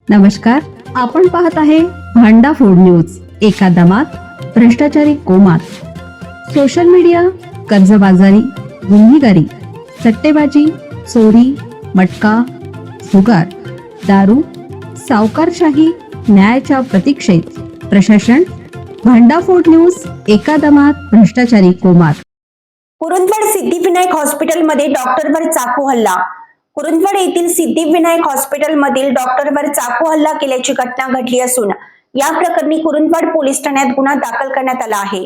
नमस्कार, आपण पाहत आहे भांडा फोड न्यूज. एका दमात भ्रष्टाचारी कोमात. सोशल मीडिया, कर्जबाजारी, गुन्हेगारी, सट्टेबाजी, चोरी, मटका, जुगार, दारू, सावकारशाही, न्यायाच्या प्रतीक्षेत प्रशासन. भांडाफोड न्यूज. एका दमात भ्रष्टाचारी कोमात. कुरुंदवाड सिद्धिविनायक हॉस्पिटलमध्ये डॉक्टरवर चाकू हल्ला. कुरुंदवाड येथील सिद्धिविनायक हॉस्पिटलमधील डॉक्टरवर चाकू हल्ला केल्याची घटना घडली असून या प्रकरणी कुरुंदवाड पोलीस ठाण्यात गुन्हा दाखल करण्यात आला आहे.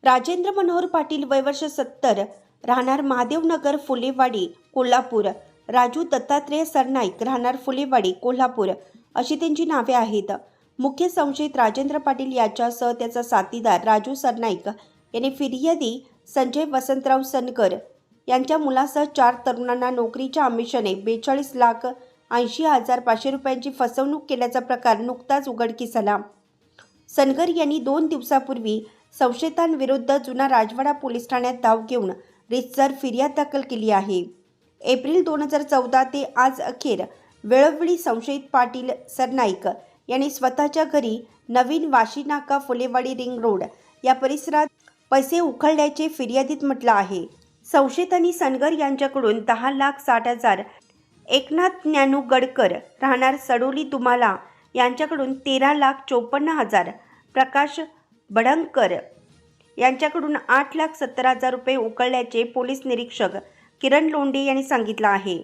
राजेंद्र मनोहर पाटील, वय वर्ष 70, राहणार महादेवनगर, फुलेवाडी, कोल्हापूर. राजू दत्तात्रेय सरनाईक, राहणार फुलेवाडी, कोल्हापूर अशी त्यांची नावे आहेत. मुख्य संशयित राजेंद्र पाटील याच्यासह त्याचा साथीदार राजू सरनाईक यांनी फिर्यादी संजय वसंतराव सनकर यांच्या मुलासह 4 तरुणांना नोकरीच्या आमिषाने 42,80,500 रुपयांची फसवणूक केल्याचा प्रकार नुकताच उघडकीस आला. सनगर यांनी 2 दिवसापूर्वी संशयितांविरुद्ध जुना राजवाडा पोलीस ठाण्यात धाव घेऊन रीतसर फिर्याद दाखल केली आहे. एप्रिल 2014 ते आज अखेर वेळोवेळी संशयित पाटील सरनाईक यांनी स्वतःच्या घरी नवीन वाशीनाका, फुलेवाडी, रिंग रोड या परिसरात पैसे उकळल्याचे फिर्यादीत म्हटलं आहे. संशयितांनी सनगर यांच्याकडून 10,60,000, एकनाथ ज्ञानू गडकर, राहणार सडोली, दुमाला यांच्याकडून 13,54,000, प्रकाश बडंकर यांच्याकडून 8,70,000 रुपये उकळल्याचे पोलीस निरीक्षक किरण लोंढे यांनी सांगितलं आहे.